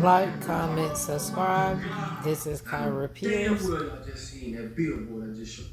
Like, comment, subscribe. This is Kyra Pierce. I just seen that billboard. I just showed.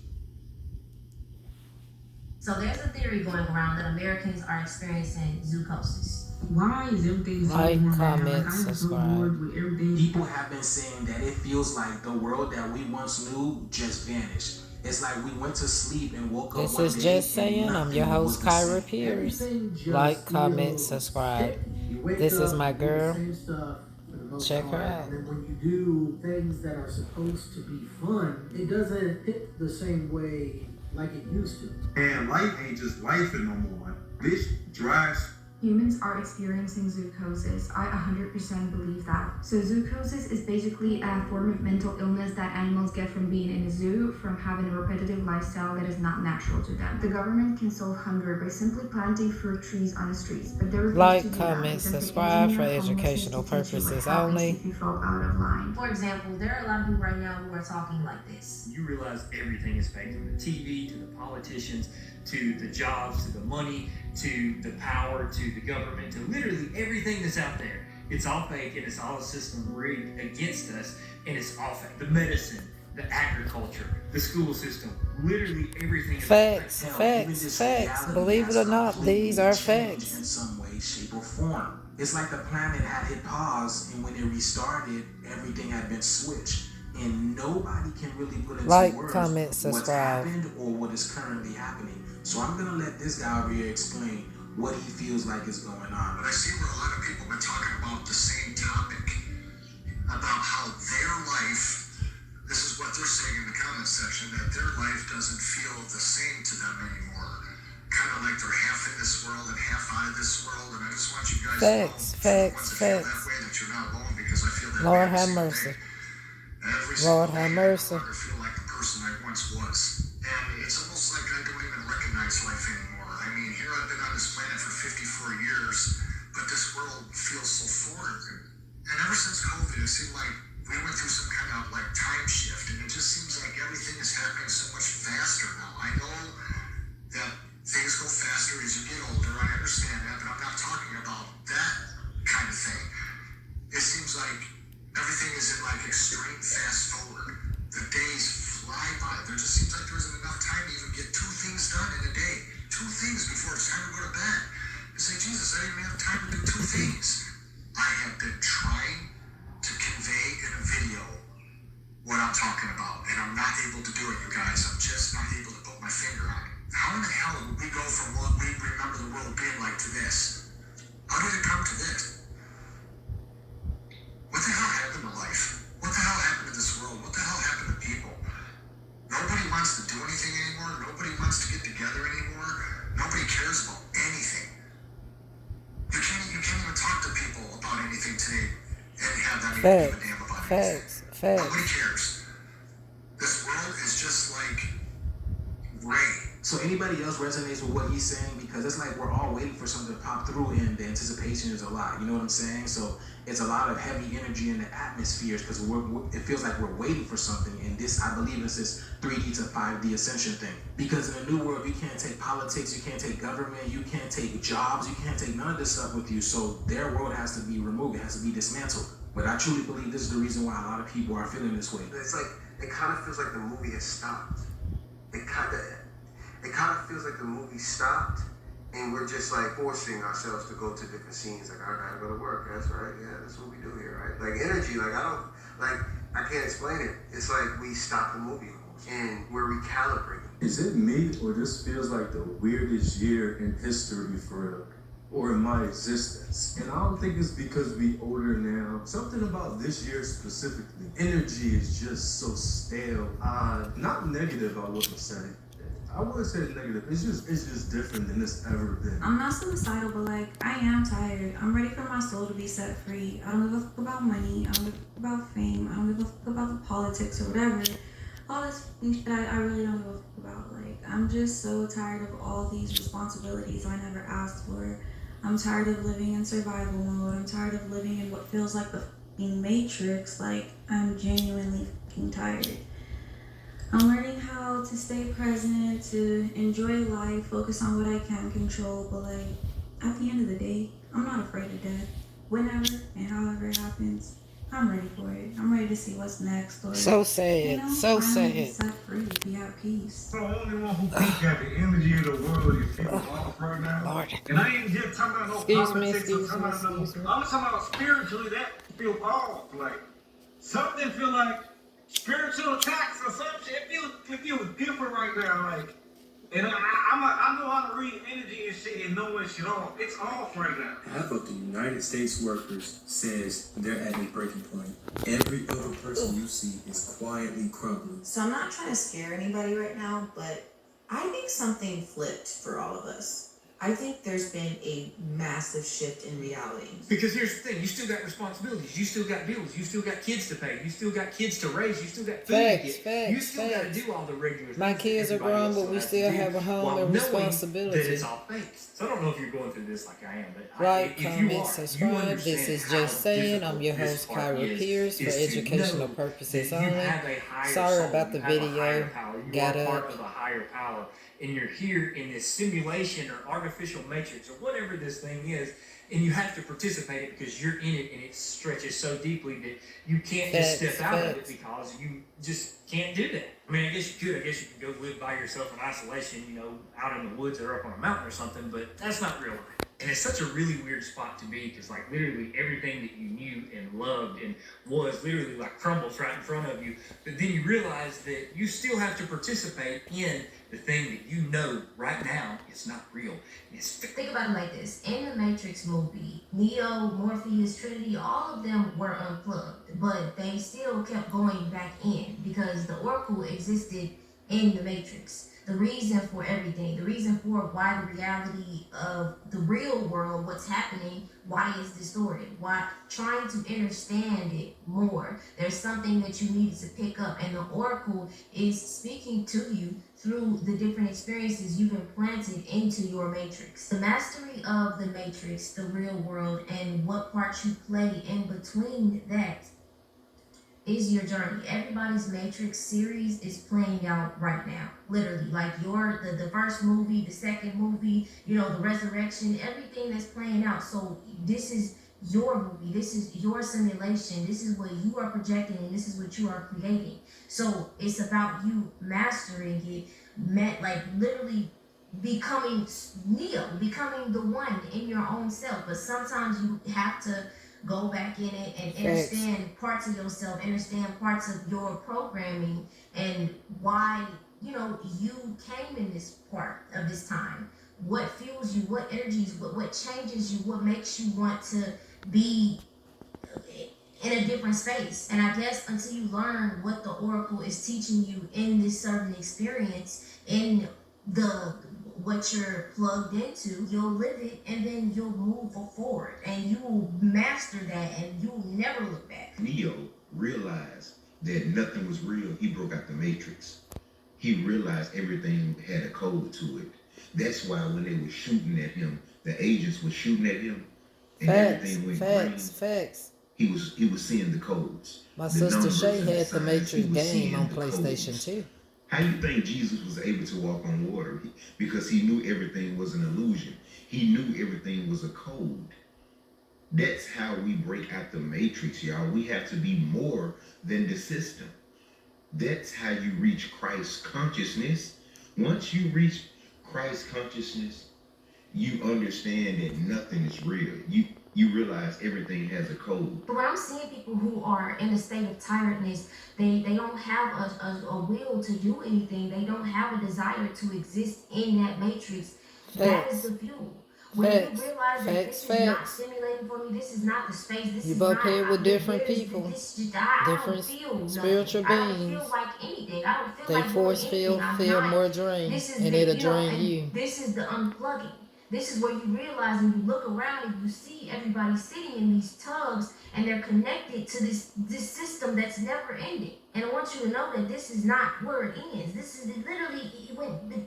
So there's a theory going around that Americans are experiencing zoochosis. Why is everything so Like, boring? comment, I am so subscribe. bored with everything. People have been saying that it feels like the world that we once knew just vanished. It's like we went to sleep and woke up This one is day Just and Saying. I'm nothing your was host, the Kyra same. Pierce. Everything just Like, comment, feels subscribe. stiff. You wake This is up, my you do the girl. same stuff for the most Check her part, out. and then when you do things that are supposed to be fun, it doesn't hit the same way like it used to. And life ain't just life no more. This drives. Humans are experiencing zoochosis. I 100% believe that. So zoochosis is basically a form of mental illness that animals get from being in a zoo, from having a repetitive lifestyle that is not natural to them. The government can solve hunger by simply planting fruit trees on the streets, but they refuse Like, to do comment, that because they subscribe for engineer homelessness educational to teach you what purposes happens only. if you fall out of line. For example, there are a lot of people right now who are talking like this. You realize everything is fake, from the TV to the politicians to the jobs to the money to the power to the government to literally everything that's out there. It's all fake and it's all a system rigged against us, and it's all fake. The medicine, the agriculture, the school system, literally everything is Facts, Hell, even facts, this facts. reality Believe it has or not, completely these are changed facts. in some way, shape, or form. It's like the planet had hit pause, and when it restarted, everything had been switched. And nobody can really put into Like, words comment, what's subscribe. happened or what is currently happening. So I'm gonna let this guy over here explain what he feels like is going on. But I see where a lot of people have been talking about the same topic, about how their life, this is what they're saying in the comment section, that their life doesn't feel the same to them anymore. Kind of like they're half in this world and half out of this world. And I just want you guys Facts, to know, facts, for the ones that feel facts. that way, that you're not alone, because I feel that Lord way every have single mercy. day. Every Lord single have day, mercy. I no longer feel like the person I once was. And it's almost like I don't even recognize life anymore. I mean, here I've been on this planet for 54 years, but this world feels so foreign. And ever since COVID, it seemed like we went through some kind of like time shift, and it just seems like everything is happening so much faster now. I know that things go faster as you get older. I understand that, but I'm not talking about that kind of thing. It seems like everything is in like extreme fast forward. The days fly by. There just seems like there isn't enough time to even get two things done in a day. Two things before it's time to go to bed. It's like, Jesus, I didn't even have time to do two things. I have been trying to convey in a video what I'm talking about, and I'm not able to do it, you guys. I'm just not able to put my finger on it. How in the hell would we go from what we remember the world being like to this? How did it come to this? What the hell happened to life? What the hell happened to this world? What the hell happened to people? Nobody wants to do anything anymore. Nobody wants to get together anymore. Nobody cares about anything. You can't even talk to people about anything today and have them even give a damn about anything. Facts. Nobody cares. This world is just like gray. So anybody else resonates with what he's saying? Because it's like we're all waiting for something to pop through, and the anticipation is a lot. You know what I'm saying? So it's a lot of heavy energy in the atmospheres because it feels like we're waiting for something. And this, I believe, is this 3D to 5D ascension thing. Because in the new world, you can't take politics, you can't take government, you can't take jobs, you can't take none of this stuff with you. So their world has to be removed. It has to be dismantled. But I truly believe this is the reason why a lot of people are feeling this way. It's like, it kind of feels like the movie has stopped. It kind of feels like the movie stopped, and we're just like forcing ourselves to go to different scenes. Like, I gotta go to work. That's right. Yeah, that's what we do here, right? Like energy. I can't explain it. It's like we stopped the movie almost, and we're recalibrating. Is it me, or this feels like the weirdest year in history for real? Or in my existence? And I don't think it's because we older now. Something about this year specifically. Energy is just so stale. Not negative, I wouldn't say. I wouldn't say negative. It's just different than it's ever been. I'm not suicidal, but like I am tired. I'm ready for my soul to be set free. I don't give a fuck about money. I don't give a fuck about fame. I don't give a fuck about the politics or whatever. All this shit I really don't give a fuck about. Like, I'm just so tired of all these responsibilities I never asked for. I'm tired of living in survival mode. I'm tired of living in what feels like the fucking Matrix. Like, I'm genuinely fucking tired. I'm learning how to stay present, to enjoy life, focus on what I can control, but like, at the end of the day, I'm not afraid of death. whenever and however it happens, I'm ready for it. I'm ready to see what's next. Or, So sad. So finally be sad. set free, be at peace. The only one who think that the energy of the world is people off right now. Lord. And I ain't just talking about no politics or talking about no. I'm talking about spiritually that feel off. Like something feel like spiritual attacks or some shit. It feels different right now. Like, and I know how to read energy and shit and know when shit off. It's off right now. Half of the United States workers says they're at a breaking point. Every other person you see is quietly crumbling. So I'm not trying to scare anybody right now, but I think something flipped for all of us. I think there's been a massive shift in reality. Because here's the thing, you still got responsibilities, you still got bills, you still got kids to pay, you still got kids to raise, you still got food to get. You still got to do all the regular things. My kids are grown, but we still have a home and responsibility. That it's all fake. So I don't know if you're going through this like I am, but Like, if comment, you are, subscribe. This is just saying. I'm your host, Kyra Pierce, for educational purposes only. Sorry about the video. Got You are part up. of a higher power, and you're here in this simulation or artificial matrix or whatever this thing is, and you have to participate in it because you're in it, and it stretches so deeply that you can't just step out of it because you just can't do that. I mean, I guess you could. I guess you could go live by yourself in isolation, out in the woods or up on a mountain or something, but that's not real life. And it's such a really weird spot to be because, like, literally everything that you knew and loved and was literally, like, crumbles right in front of you. But then you realize that you still have to participate in the thing that you know right now is not real. Think about it like this. In the Matrix movie, Neo, Morpheus, Trinity, all of them were unplugged, but they still kept going back in because the Oracle existed in the Matrix. The reason for everything, the reason for why the reality of the real world, what's happening, why it's distorted, why trying to understand it more. There's something that you needed to pick up, and the Oracle is speaking to you through the different experiences you've implanted into your matrix. The mastery of the matrix, the real world, and what part you play in between that is your journey. Everybody's Matrix series is playing out right now. Literally, like the first movie, the second movie, the resurrection, everything that's playing out. So this is your movie. This is your simulation. This is what you are projecting, and this is what you are creating. So it's about you mastering it, literally becoming Neo, becoming the one in your own self. But sometimes you have to go back in it and understand parts of yourself, understand parts of your programming and why, you came in this part of this time. What fuels you, what energies, what changes you, what makes you want to be in a different space. And I guess until you learn what the Oracle is teaching you in this certain experience, in what you're plugged into, you'll live it and then you'll move forward and you will master that and you'll never look back. Neo realized that nothing was real. He broke out the matrix. He realized everything had a code to it. That's why when they were shooting at him, the agents were shooting at him and everything went green. He was seeing the codes. My sister Shay had the Matrix game on PlayStation 2. How do you think Jesus was able to walk on water? Because he knew everything was an illusion. He knew everything was a code. That's how we break out the matrix, y'all. We have to be more than the system. That's how you reach Christ consciousness. Once you reach Christ consciousness, you understand that nothing is real. You realize everything has a code. But when I'm seeing people who are in a state of tiredness, they don't have a will to do anything. They don't have a desire to exist in that matrix. That is the fuel. When you realize that this is not stimulating for me, this is not the space, this is not... You both here with different people, different spiritual beings. I don't feel like anything. I don't feel like they force feel more drained, and it'll drain you. This is the unplugging. This is where you realize and you look around and you see everybody sitting in these tubs and they're connected to this system that's never ending. And I want you to know that this is not where it ends. This is literally,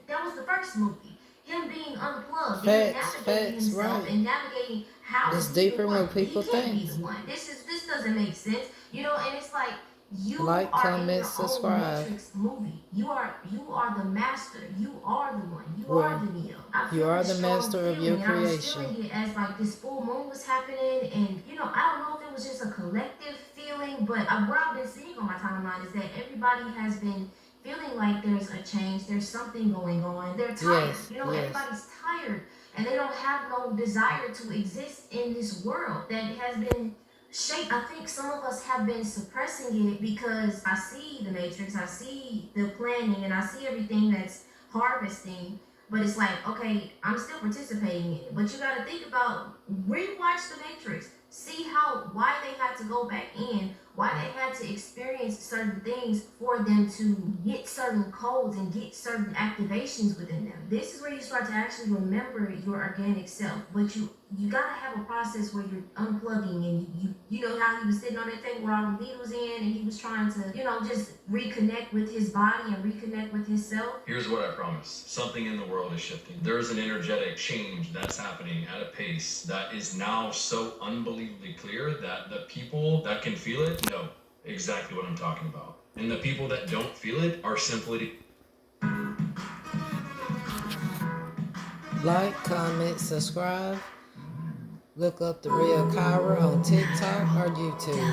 that was the first movie. Him being unplugged, navigating himself and navigating how it's deeper when people think. This doesn't make sense. And it's like, You Like, are in comment, your subscribe. own Matrix movie. You are the master. You are the one. You Where are the Neo. I you feel are this the strong master of feeling, your and I was creation. feeling it as like this full moon was happening, and I don't know if it was just a collective feeling, but what I've been seeing on my timeline is that everybody has been feeling like there's a change, there's something going on. They're tired. Yes, yes. Everybody's tired, and they don't have no desire to exist in this world that has been shape. I think some of us have been suppressing it because I see the matrix, I see the planning, and I see everything that's harvesting. But it's like, okay, I'm still participating in it. But you got to think about, rewatch the Matrix, see why they had to go back in, why they had to experience certain things for them to get certain codes and get certain activations within them. This is where you start to actually remember your organic self. But you gotta have a process where you're unplugging, and you know how he was sitting on that table with all the needles in, and he was trying to just reconnect with his body and reconnect with himself. Here's what I promise: something in the world is shifting. There's an energetic change that's happening at a pace that is now so unbelievably clear that the people that can feel it know exactly what I'm talking about, and the people that don't feel it are simply Like, comment, subscribe. Look up The Real Kyra on TikTok or YouTube.